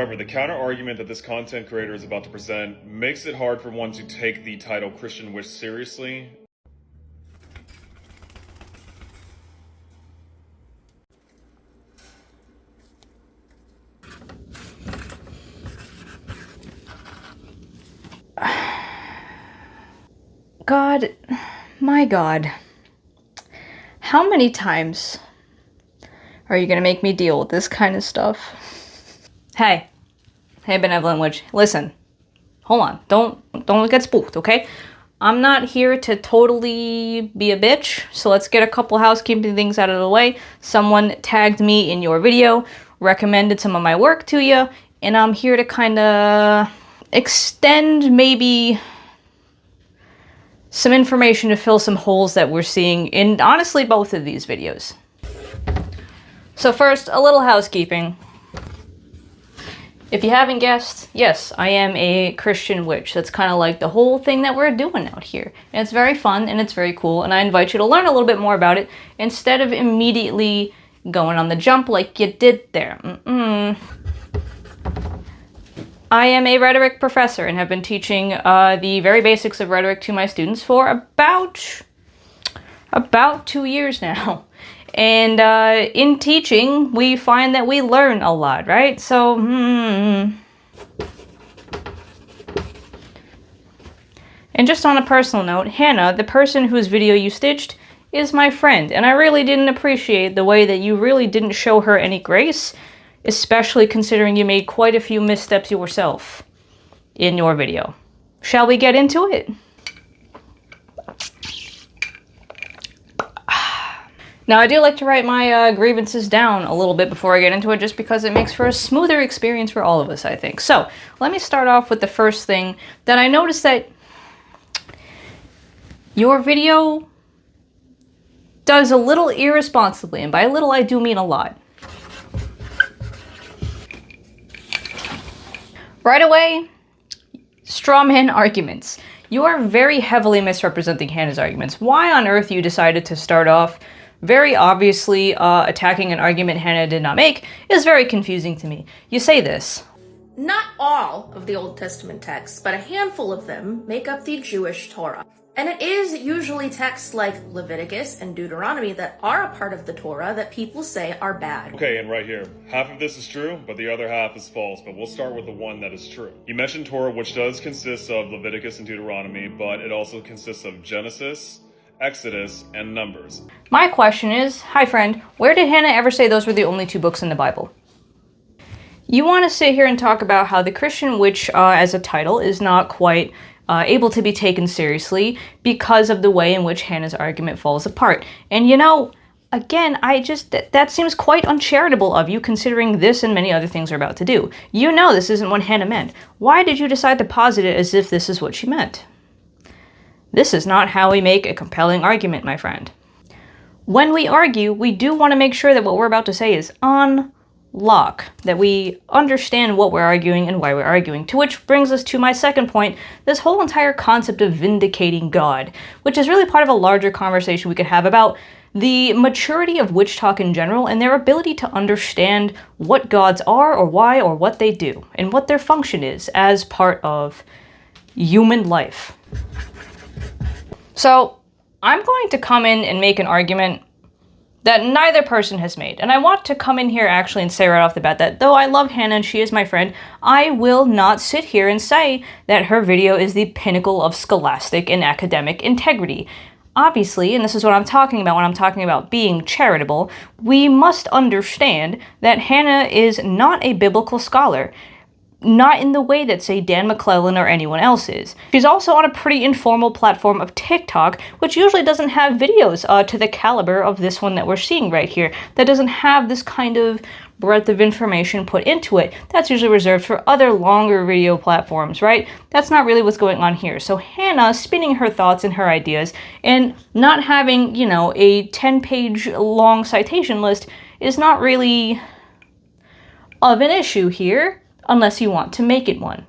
However, the counter-argument that this content creator is about to present makes it hard for one to take the title Christian Witch seriously. God, my God, how many times are you gonna make me deal with this kind of stuff? Hey, benevolent witch, listen, hold on, don't get spooked, okay? I'm not here to totally be a bitch, so let's get a couple housekeeping things out of the way. Someone tagged me in your video, recommended some of my work to you, and I'm here to kind of extend maybe some information to fill some holes that we're seeing in, honestly, both of these videos. So first, a little housekeeping. If you haven't guessed, yes, I am a Christian witch. That's kind of like the whole thing that we're doing out here. And it's very fun and it's very cool, and I invite you to learn a little bit more about it instead of immediately going on the jump like you did there. I am a rhetoric professor and have been teaching the very basics of rhetoric to my students for about 2 years now. And in teaching, we find that we learn a lot, right? So, And just on a personal note, Hannah, the person whose video you stitched, is my friend. And I really didn't appreciate the way that you really didn't show her any grace, especially considering you made quite a few missteps yourself in your video. Shall we get into it? Now, I do like to write my grievances down a little bit before I get into it, just because it makes for a smoother experience for all of us, I think. So, let me start off with the first thing that I noticed that your video does a little irresponsibly, and by little I do mean a lot. Right away, straw man arguments. You are very heavily misrepresenting Hannah's arguments. Why on earth you decided to start off very obviously attacking an argument Hannah did not make is very confusing to me. You say this: not all of the Old Testament texts, but a handful of them make up the Jewish Torah. And it is usually texts like Leviticus and Deuteronomy that are a part of the Torah that people say are bad. Okay, and right here, half of this is true, but the other half is false, but we'll start with the one that is true. You mentioned Torah, which does consist of Leviticus and Deuteronomy, but it also consists of Genesis, Exodus, and Numbers. My question is, hi friend, where did Hannah ever say those were the only 2 books in the Bible? You want to sit here and talk about how the Christian witch as a title is not quite able to be taken seriously because of the way in which Hannah's argument falls apart. And you know, again, that seems quite uncharitable of you, considering this and many other things are about to do. You know this isn't what Hannah meant. Why did you decide to posit it as if this is what she meant? This is not how we make a compelling argument, my friend. When we argue, we do want to make sure that what we're about to say is on lock, that we understand what we're arguing and why we're arguing. To which brings us to my second point, this whole entire concept of vindicating God, which is really part of a larger conversation we could have about the maturity of witch talk in general and their ability to understand what gods are or why or what they do and what their function is as part of human life. So, I'm going to come in and make an argument that neither person has made. And I want to come in here actually and say right off the bat that though I love Hannah and she is my friend, I will not sit here and say that her video is the pinnacle of scholastic and academic integrity. Obviously, and this is what I'm talking about when I'm talking about being charitable, we must understand that Hannah is not a biblical scholar. Not in the way that, say, Dan McClellan or anyone else is. She's also on a pretty informal platform of TikTok, which usually doesn't have videos to the caliber of this one that we're seeing right here. That doesn't have this kind of breadth of information put into it. That's usually reserved for other longer video platforms, right? That's not really what's going on here. So Hannah spinning her thoughts and her ideas and not having, you know, a 10-page long citation list is not really of an issue here, unless you want to make it one.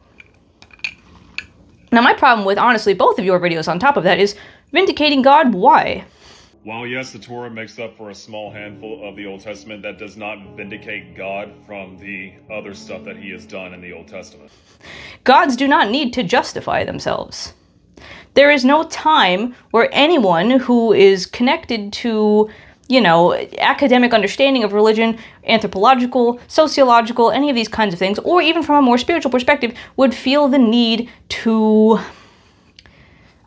Now, my problem with, honestly, both of your videos on top of that is Vindicating God, why? While yes, the Torah makes up for a small handful of the Old Testament, that does not vindicate God from the other stuff that he has done in the Old Testament. Gods do not need to justify themselves. There is no time where anyone who is connected to, academic understanding of religion, anthropological, sociological, any of these kinds of things, or even from a more spiritual perspective, would feel the need to,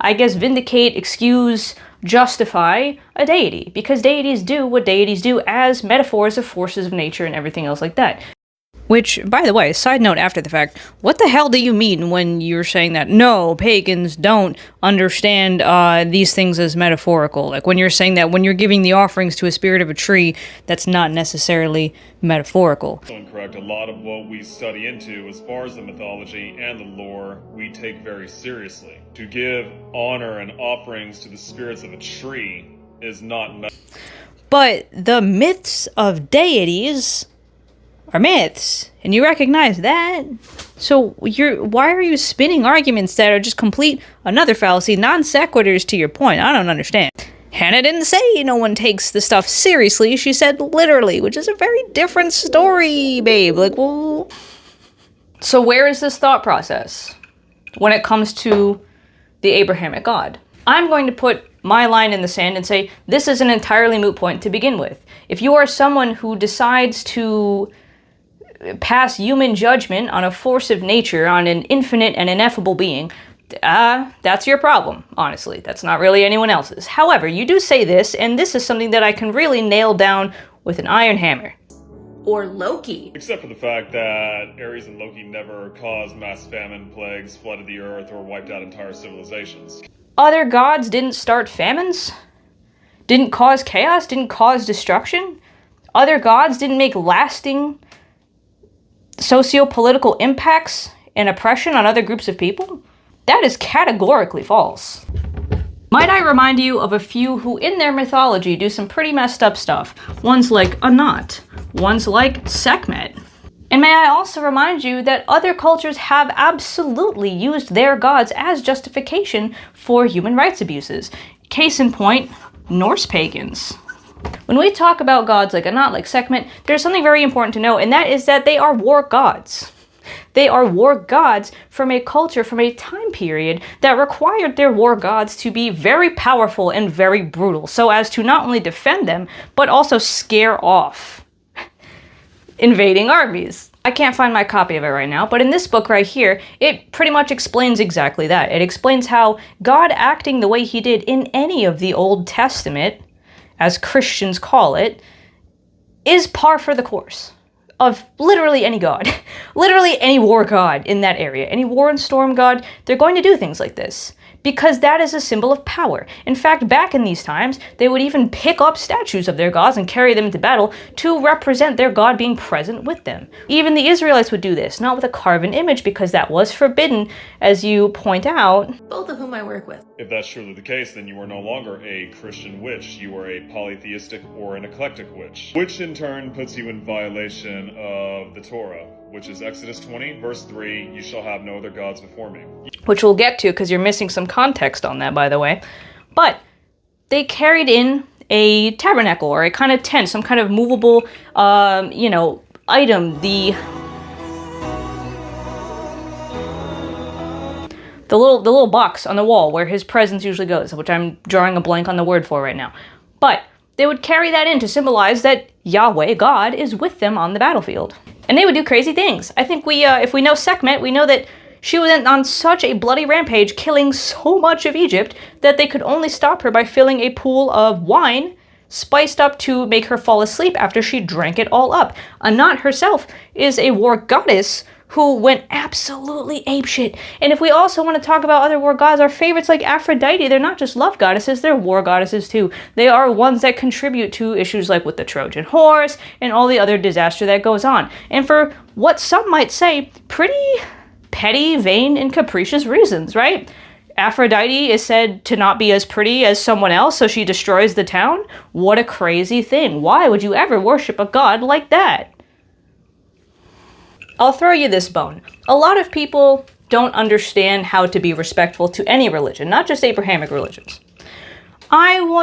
vindicate, excuse, justify a deity, because deities do what deities do as metaphors of forces of nature and everything else like that. Which, by the way, side note after the fact, what the hell do you mean when you're saying that, no, pagans don't understand these things as metaphorical? Like when you're saying that when you're giving the offerings to a spirit of a tree, that's not necessarily metaphorical. Incorrect. A lot of what we study into, as far as the mythology and the lore, we take very seriously. To give honor and offerings to the spirits of a tree is not But the myths of deities are myths, and you recognize that. So why are you spinning arguments that are just complete another fallacy, non sequiturs to your point? I don't understand. Hannah didn't say no one takes the stuff seriously. She said literally, which is a very different story, babe. So where is this thought process when it comes to the Abrahamic God? I'm going to put my line in the sand and say this is an entirely moot point to begin with. If you are someone who decides to pass human judgment on a force of nature, on an infinite and ineffable being, that's your problem, honestly. That's not really anyone else's. However, you do say this, and this is something that I can really nail down with an iron hammer. Or Loki. Except for the fact that Ares and Loki never caused mass famine, plagues, flooded the earth, or wiped out entire civilizations. Other gods didn't start famines? Didn't cause chaos? Didn't cause destruction? Other gods didn't make lasting socio-political impacts and oppression on other groups of people? That is categorically false. Might I remind you of a few who in their mythology do some pretty messed up stuff. Ones like Anat, ones like Sekhmet. And may I also remind you that other cultures have absolutely used their gods as justification for human rights abuses. Case in point, Norse pagans. When we talk about gods like Anat, like Sekhmet, there's something very important to know, and that is that they are war gods. They are war gods from a culture, from a time period that required their war gods to be very powerful and very brutal, so as to not only defend them, but also scare off invading armies. I can't find my copy of it right now, but in this book right here, it pretty much explains exactly that. It explains how God acting the way he did in any of the Old Testament, as Christians call it, is par for the course of literally any god. Literally any war god in that area. Any war and storm god, they're going to do things like this. Because that is a symbol of power. In fact, back in these times, they would even pick up statues of their gods and carry them into battle to represent their god being present with them. Even the Israelites would do this, not with a carven image, because that was forbidden, as you point out. Both of whom I work with. If that's truly the case, then you are no longer a Christian witch. You are a polytheistic or an eclectic witch. Which in turn puts you in violation of the Torah, which is Exodus 20, verse 3, you shall have no other gods before me. Which we'll get to, because you're missing some context on that, by the way. But they carried in a tabernacle, or a kind of tent, some kind of movable, item. The little box on the wall where his presence usually goes, which I'm drawing a blank on the word for right now. But they would carry that in to symbolize that Yahweh, God, is with them on the battlefield. And they would do crazy things. I think if we know Sekhmet, we know that she went on such a bloody rampage, killing so much of Egypt, that they could only stop her by filling a pool of wine, spiced up to make her fall asleep after she drank it all up. Anat herself is a war goddess who went absolutely apeshit. And if we also want to talk about other war gods, our favorites like Aphrodite, they're not just love goddesses, they're war goddesses too. They are ones that contribute to issues like with the Trojan horse and all the other disaster that goes on. And for what some might say, pretty petty, vain, and capricious reasons, right? Aphrodite is said to not be as pretty as someone else, so she destroys the town? What a crazy thing. Why would you ever worship a god like that? I'll throw you this bone. A lot of people don't understand how to be respectful to any religion, not just Abrahamic religions.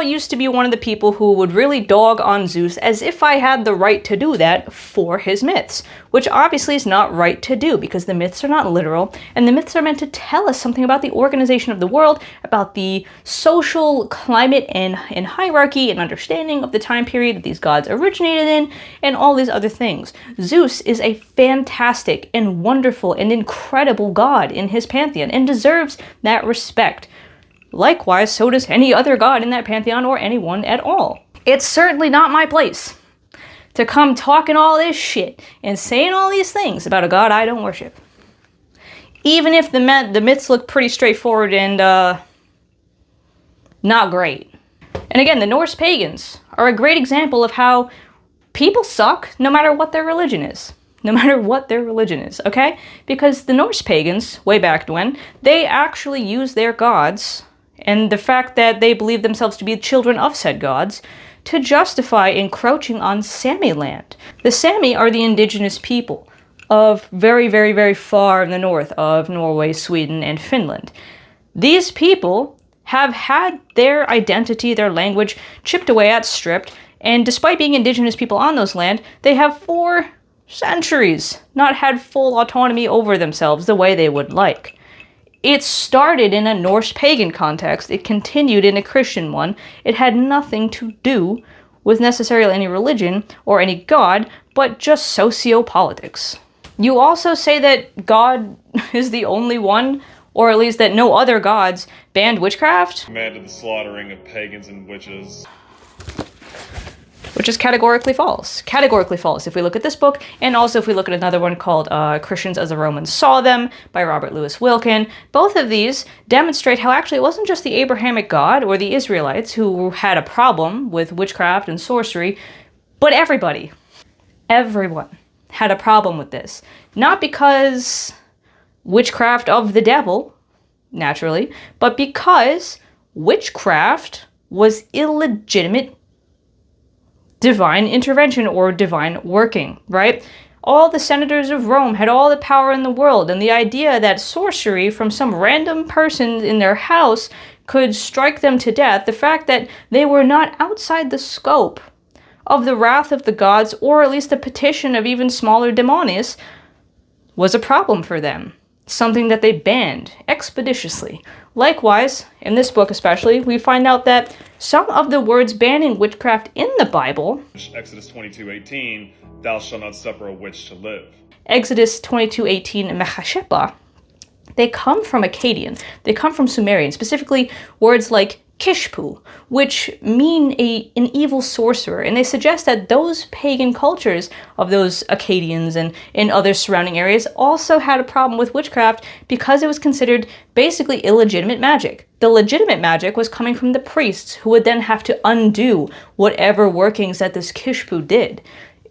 used to be one of the people who would really dog on Zeus as if I had the right to do that for his myths, which obviously is not right to do because the myths are not literal, and the myths are meant to tell us something about the organization of the world, about the social climate and hierarchy and understanding of the time period that these gods originated in, and all these other things. Zeus is a fantastic and wonderful and incredible god in his pantheon and deserves that respect. Likewise, so does any other god in that pantheon or anyone at all. It's certainly not my place to come talking all this shit and saying all these things about a god I don't worship. Even if the myths look pretty straightforward and not great. And again, the Norse pagans are a great example of how people suck no matter what their religion is. No matter what their religion is, okay? Because the Norse pagans, way back when, they actually used their gods and the fact that they believed themselves to be children of said gods to justify encroaching on Sami land. The Sami are the indigenous people of very, very, very far in the north of Norway, Sweden, and Finland. These people have had their identity, their language, chipped away at, stripped, and despite being indigenous people on those land, they have for centuries not had full autonomy over themselves the way they would like. It started in a Norse pagan context, it continued in a Christian one, it had nothing to do with necessarily any religion or any god, but just sociopolitics. You also say that God is the only one, or at least that no other gods banned witchcraft? Commanded the slaughtering of pagans and witches. Which is categorically false. Categorically false if we look at this book, and also if we look at another one called Christians as the Romans Saw Them by Robert Louis Wilkin. Both of these demonstrate how actually it wasn't just the Abrahamic God or the Israelites who had a problem with witchcraft and sorcery, but everybody. Everyone had a problem with this. Not because witchcraft of the devil, naturally, but because witchcraft was illegitimate divine intervention or divine working, right? All the senators of Rome had all the power in the world, and the idea that sorcery from some random person in their house could strike them to death, the fact that they were not outside the scope of the wrath of the gods, or at least the petition of even smaller demonias, was a problem for them. Something that they banned expeditiously. Likewise, in this book especially, we find out that some of the words banning witchcraft in the Bible, Exodus 22:18, thou shalt not suffer a witch to live. Exodus 22:18, Mechashepa, they come from Akkadian. They come from Sumerian, specifically words like Kishpu, which mean an evil sorcerer, and they suggest that those pagan cultures of those Akkadians and in other surrounding areas also had a problem with witchcraft because it was considered basically illegitimate magic. The legitimate magic was coming from the priests, who would then have to undo whatever workings that this Kishpu did.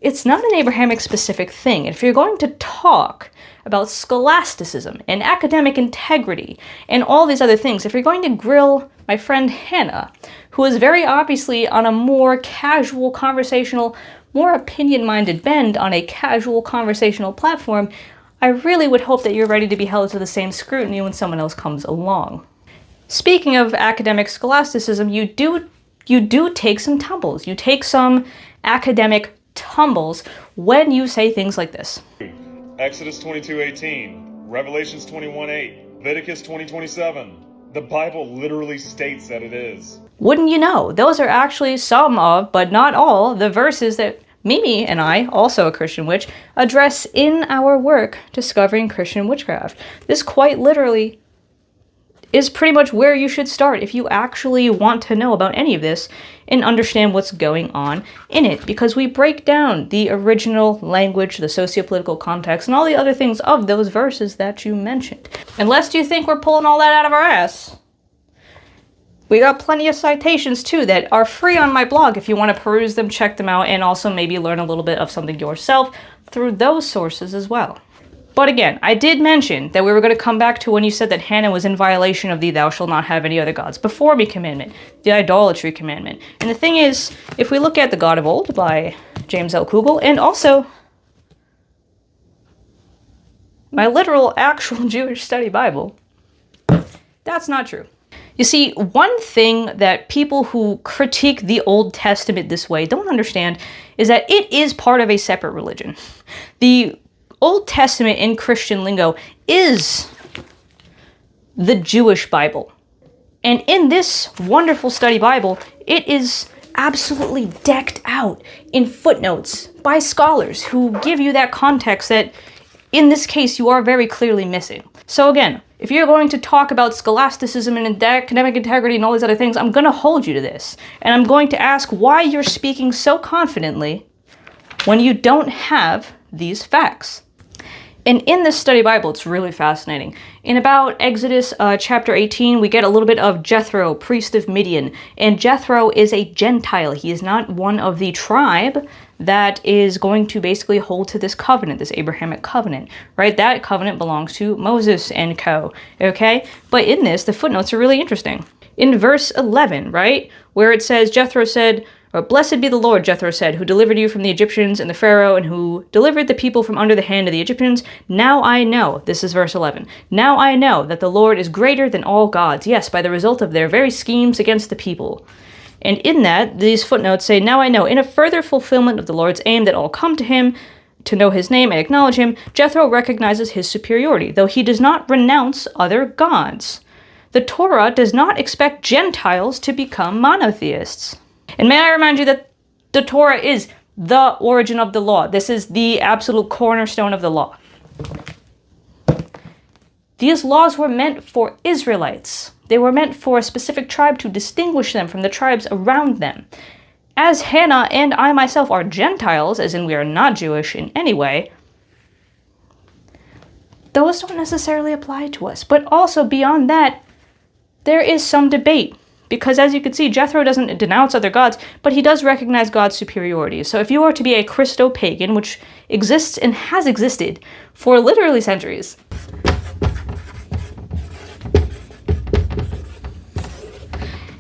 It's not an Abrahamic specific thing. If you're going to talk about scholasticism and academic integrity and all these other things, if you're going to grill my friend Hannah, who is very obviously on a more casual conversational, more opinion-minded bend on a casual conversational platform, I really would hope that you're ready to be held to the same scrutiny when someone else comes along. Speaking of academic scholasticism, you do take some tumbles. You take some academic tumbles when you say things like this. Exodus 22:18, Revelations 21:8, Leviticus 20:27. The Bible literally states that it is. Wouldn't you know, those are actually some of, but not all, the verses that Mimi and I, also a Christian witch, address in our work discovering Christian witchcraft. This quite literally is pretty much where you should start if you actually want to know about any of this and understand what's going on in it, because we break down the original language, the sociopolitical context, and all the other things of those verses that you mentioned. And lest you think we're pulling all that out of our ass, we got plenty of citations too that are free on my blog if you want to peruse them, check them out, and also maybe learn a little bit of something yourself through those sources as well. But again, I did mention that we were going to come back to when you said that Hannah was in violation of the thou shalt not have any other gods before me commandment, the idolatry commandment. And the thing is, if we look at The God of Old by James L. Kugel, and also my literal actual Jewish study Bible, that's not true. You see, one thing that people who critique the Old Testament this way don't understand is that it is part of a separate religion. The Old Testament in Christian lingo is the Jewish Bible. And in this wonderful study Bible, it is absolutely decked out in footnotes by scholars who give you that context that, in this case, you are very clearly missing. So again, if you're going to talk about scholasticism and academic integrity and all these other things, I'm going to hold you to this. And I'm going to ask why you're speaking so confidently when you don't have these facts. And in this study Bible, it's really fascinating. In about Exodus chapter 18, we get a little bit of Jethro, priest of Midian. And Jethro is a Gentile. He is not one of the tribe that is going to basically hold to this covenant, this Abrahamic covenant, right? That covenant belongs to Moses and co, okay? But in this, the footnotes are really interesting. In verse 11, right, where it says, Jethro said, or blessed be the Lord, Jethro said, who delivered you from the Egyptians and the Pharaoh, and who delivered the people from under the hand of the Egyptians. Now I know, this is verse 11, now I know that the Lord is greater than all gods, yes, by the result of their very schemes against the people. And in that, these footnotes say, now I know, in a further fulfillment of the Lord's aim that all come to him, to know his name and acknowledge him, Jethro recognizes his superiority, though he does not renounce other gods. The Torah does not expect Gentiles to become monotheists. And may I remind you that the Torah is the origin of the law. This is the absolute cornerstone of the law. These laws were meant for Israelites. They were meant for a specific tribe to distinguish them from the tribes around them. As Hannah and I myself are Gentiles, as in we are not Jewish in any way, those don't necessarily apply to us. But also beyond that, there is some debate. Because as you can see, Jethro doesn't denounce other gods, but he does recognize God's superiority. So if you are to be a Christopagan, which exists and has existed for literally centuries,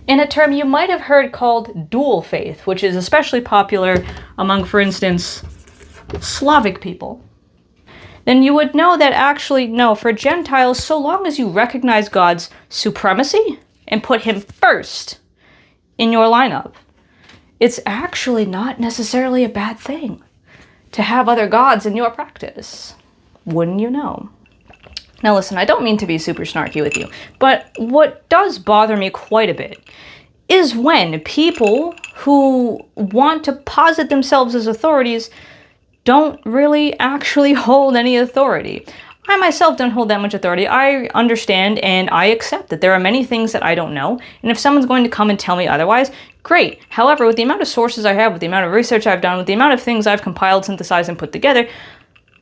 in a term you might have heard called dual faith, which is especially popular among, for instance, Slavic people, then you would know that actually, no, for Gentiles, so long as you recognize God's supremacy and put him first in your lineup, it's actually not necessarily a bad thing to have other gods in your practice. Wouldn't you know? Now listen, I don't mean to be super snarky with you, but what does bother me quite a bit is when people who want to posit themselves as authorities don't really actually hold any authority. I myself don't hold that much authority. I understand and I accept that there are many things that I don't know, and if someone's going to come and tell me otherwise, great. However, with the amount of sources I have, with the amount of research I've done, with the amount of things I've compiled, synthesized, and put together,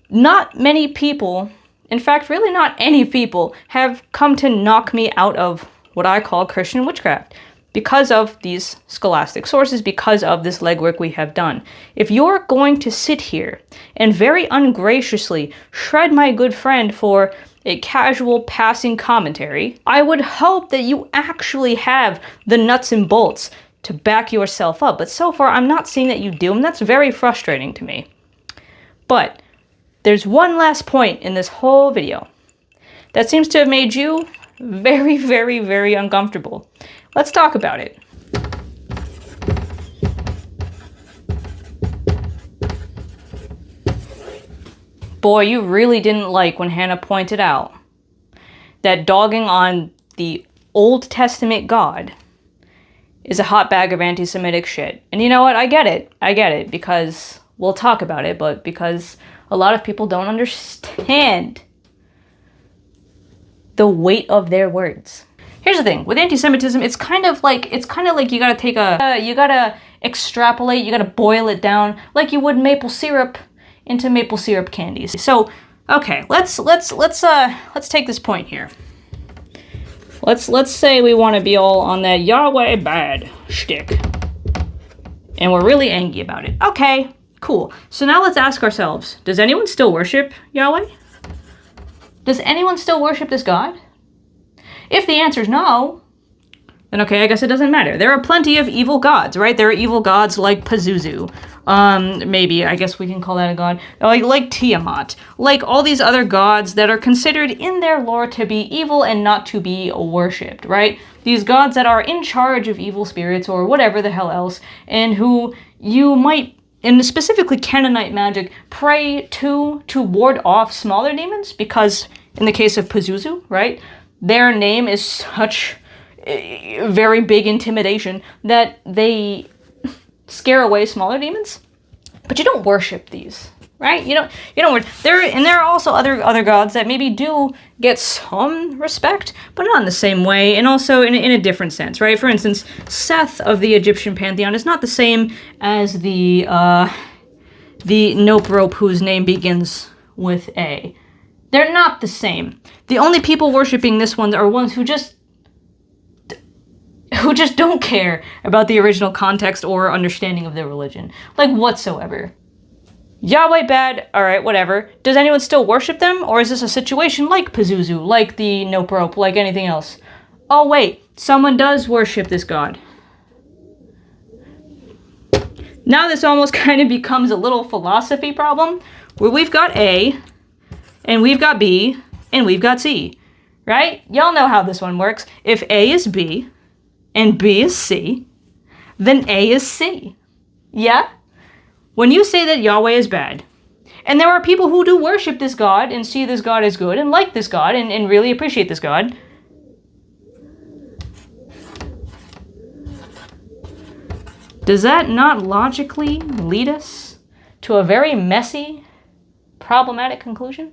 not many people, in fact, really not any people, have come to knock me out of what I call Christian witchcraft because of these scholastic sources, because of this legwork we have done. If you're going to sit here and very ungraciously shred my good friend for a casual passing commentary, I would hope that you actually have the nuts and bolts to back yourself up. But so far, I'm not seeing that you do, and that's very frustrating to me. But there's one last point in this whole video that seems to have made you very, very, very uncomfortable. Let's talk about it. Boy, you really didn't like when Hannah pointed out that dogging on the Old Testament God is a hot bag of anti-Semitic shit. And you know what? I get it, because we'll talk about it, but because a lot of people don't understand the weight of their words. Here's the thing, with anti-Semitism, it's kind of like you gotta extrapolate, you gotta boil it down like you would maple syrup into maple syrup candies. So, okay, let's take this point here. Let's say we want to be all on that Yahweh bad shtick, and we're really angry about it. Okay, cool. So now let's ask ourselves, does anyone still worship Yahweh? Does anyone still worship this God? If the answer is no, then okay, I guess it doesn't matter. There are plenty of evil gods, right? There are evil gods like Pazuzu. Maybe, I guess we can call that a god. Like Tiamat. Like all these other gods that are considered in their lore to be evil and not to be worshipped, right? These gods that are in charge of evil spirits or whatever the hell else, and who you might, in specifically Canaanite magic, pray to ward off smaller demons, because in the case of Pazuzu, right, their name is such very big intimidation that they scare away smaller demons. But you don't worship these, right? You don't there are also other gods that maybe do get some respect, but not in the same way, and also in a different sense, right? For instance, Seth of the Egyptian pantheon is not the same as the nope rope whose name begins with A. They're not the same. The only people worshiping this one are ones who just don't care about the original context or understanding of their religion. Like, whatsoever. Yahweh bad, alright, whatever. Does anyone still worship them? Or is this a situation like Pazuzu, like the Nope Rope, like anything else? Oh wait, someone does worship this god. Now this almost kind of becomes a little philosophy problem, where we've got A, and we've got B, and we've got C. Right? Y'all know how this one works. If A is B, and B is C, then A is C. Yeah? When you say that Yahweh is bad, and there are people who do worship this God and see this God as good and like this God and really appreciate this God, does that not logically lead us to a very messy, problematic conclusion?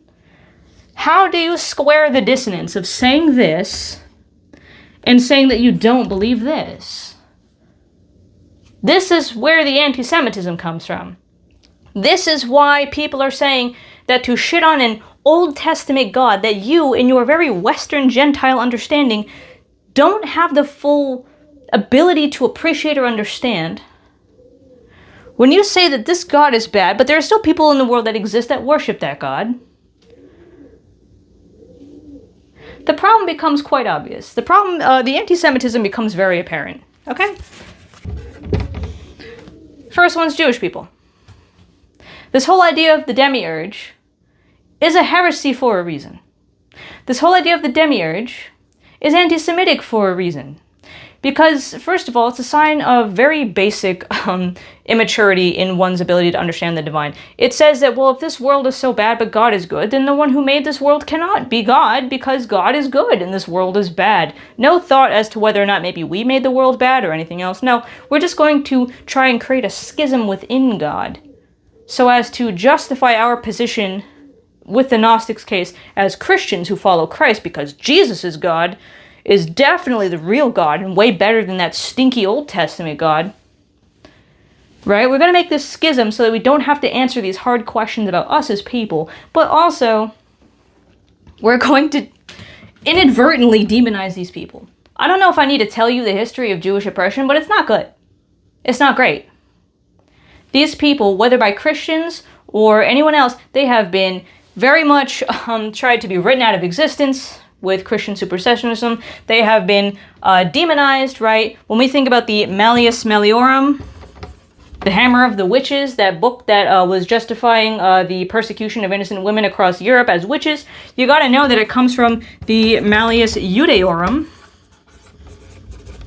How do you square the dissonance of saying this and saying that you don't believe this? This is where the anti-Semitism comes from. This is why people are saying that to shit on an Old Testament God that you, in your very Western Gentile understanding, don't have the full ability to appreciate or understand. When you say that this God is bad, but there are still people in the world that exist that worship that God, the problem becomes quite obvious. The anti-Semitism becomes very apparent. Okay? First one's Jewish people. This whole idea of the demiurge is a heresy for a reason. This whole idea of the demiurge is anti-Semitic for a reason. Because, first of all, it's a sign of very basic immaturity in one's ability to understand the divine. It says that, well, if this world is so bad but God is good, then the one who made this world cannot be God because God is good and this world is bad. No thought as to whether or not maybe we made the world bad or anything else. No, we're just going to try and create a schism within God so as to justify our position with the Gnostics' case as Christians who follow Christ because Jesus is God, is definitely the real God and way better than that stinky Old Testament God. Right? We're going to make this schism so that we don't have to answer these hard questions about us as people, but also we're going to inadvertently demonize these people. I don't know if I need to tell you the history of Jewish oppression, but it's not good. It's not great. These people, whether by Christians or anyone else, they have been very much tried to be written out of existence with Christian supersessionism. They have been demonized, right? When we think about the Malleus Maleorum, the Hammer of the Witches, that book that was justifying the persecution of innocent women across Europe as witches, you gotta know that it comes from the Malleus Judaeorum,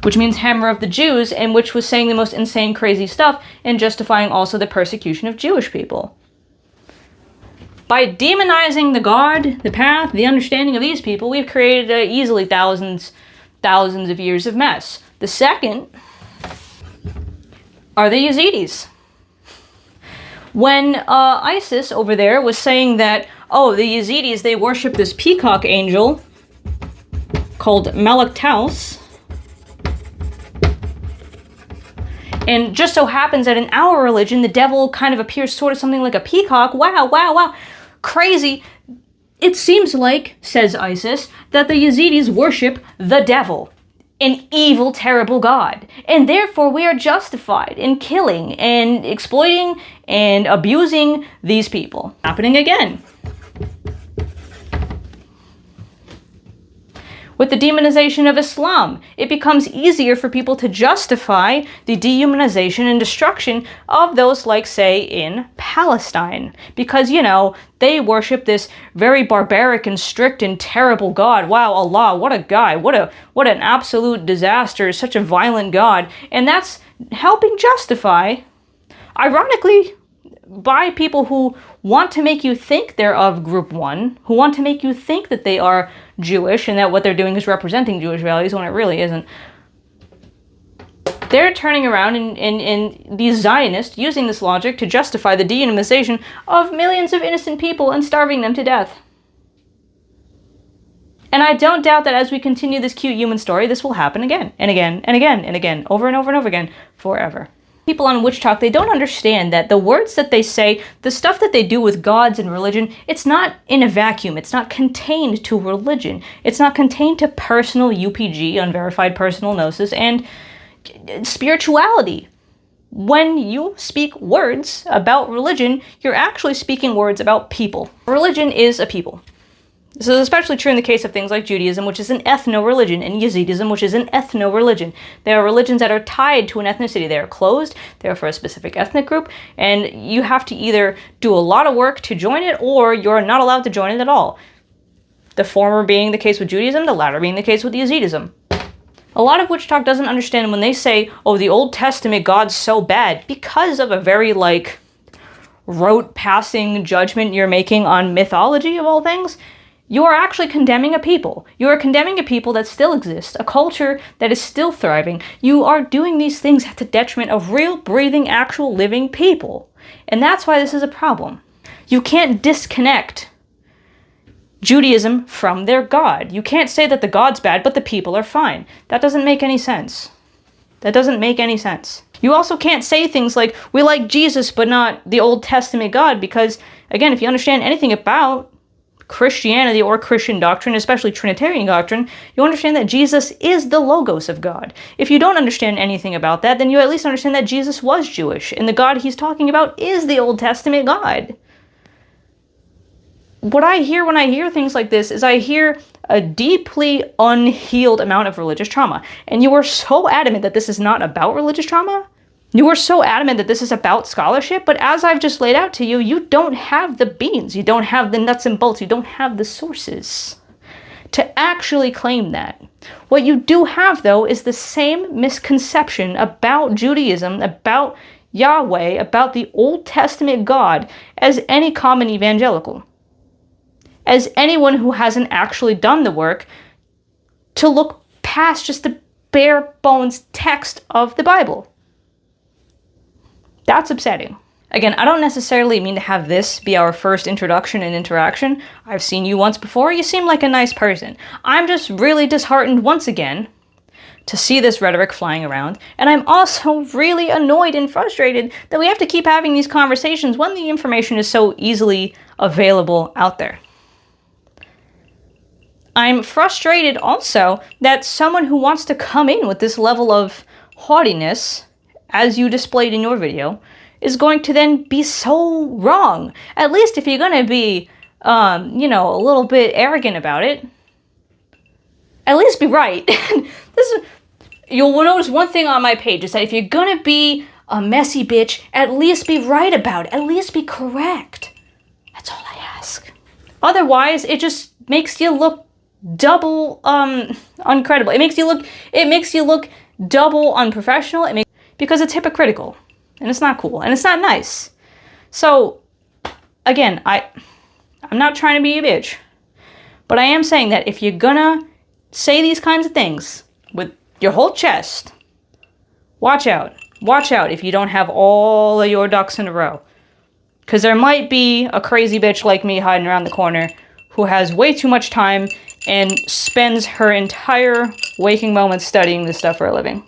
which means Hammer of the Jews, and which was saying the most insane, crazy stuff and justifying also the persecution of Jewish people. By demonizing the God, the path, the understanding of these people, we've created easily thousands of years of mess. The second are the Yazidis. When ISIS over there was saying that, oh, the Yazidis, they worship this peacock angel called Malak Taus, and just so happens that in our religion, the devil kind of appears sort of something like a peacock. Wow, wow, wow. Crazy. It seems like, says ISIS, that the Yazidis worship the devil, an evil, terrible god. And therefore we are justified in killing and exploiting and abusing these people. Happening again. With the demonization of Islam, it becomes easier for people to justify the dehumanization and destruction of those, like, say, in Palestine. Because, you know, they worship this very barbaric and strict and terrible God. Wow, Allah, what a guy. What an absolute disaster. Such a violent God. And that's helping justify, ironically, by people who want to make you think they're of group one, who want to make you think that they are Jewish and that what they're doing is representing Jewish values when it really isn't. They're turning around and these Zionists using this logic to justify the dehumanization of millions of innocent people and starving them to death. And I don't doubt that as we continue this cute human story, this will happen again and again and again and again, over and over and over again, forever. People on Witch Talk, they don't understand that the words that they say, the stuff that they do with gods and religion, it's not in a vacuum. It's not contained to religion. It's not contained to personal UPG, unverified personal gnosis, and spirituality. When you speak words about religion, you're actually speaking words about people. Religion is a people. This is especially true in the case of things like Judaism, which is an ethno-religion, and Yazidism, which is an ethno-religion. They are religions that are tied to an ethnicity. They are closed, they are for a specific ethnic group, and you have to either do a lot of work to join it, or you're not allowed to join it at all. The former being the case with Judaism, the latter being the case with Yazidism. A lot of Witch Talk doesn't understand when they say, oh, the Old Testament God's so bad, because of a very, like, rote-passing judgment you're making on mythology, of all things. You are actually condemning a people. You are condemning a people that still exists, a culture that is still thriving. You are doing these things at the detriment of real, breathing, actual, living people. And that's why this is a problem. You can't disconnect Judaism from their God. You can't say that the God's bad, but the people are fine. That doesn't make any sense. That doesn't make any sense. You also can't say things like, we like Jesus, but not the Old Testament God, because, again, if you understand anything about Christianity or Christian doctrine, especially Trinitarian doctrine, you understand that Jesus is the Logos of God. If you don't understand anything about that, then you at least understand that Jesus was Jewish, and the God he's talking about is the Old Testament God. What I hear when I hear things like this is I hear a deeply unhealed amount of religious trauma. And you are so adamant that this is not about religious trauma. You are so adamant that this is about scholarship, but as I've just laid out to you, you don't have the beans, you don't have the nuts and bolts, you don't have the sources to actually claim that. What you do have, though, is the same misconception about Judaism, about Yahweh, about the Old Testament God, as any common evangelical. As anyone who hasn't actually done the work to look past just the bare bones text of the Bible. That's upsetting. Again, I don't necessarily mean to have this be our first introduction and interaction. I've seen you once before. You seem like a nice person. I'm just really disheartened once again to see this rhetoric flying around. And I'm also really annoyed and frustrated that we have to keep having these conversations when the information is so easily available out there. I'm frustrated also that someone who wants to come in with this level of haughtiness, as you displayed in your video, is going to then be so wrong. At least if you're going to be, a little bit arrogant about it, at least be right. You'll notice one thing on my page is that if you're going to be a messy bitch, at least be right about it. At least be correct. That's all I ask. Otherwise, it just makes you look double uncredible. It makes you look double unprofessional. Because it's hypocritical, and it's not cool, and it's not nice. So, again, I'm not trying to be a bitch, but I am saying that if you're gonna say these kinds of things with your whole chest, watch out. Watch out if you don't have all of your ducks in a row. Because there might be a crazy bitch like me hiding around the corner who has way too much time and spends her entire waking moments studying this stuff for a living.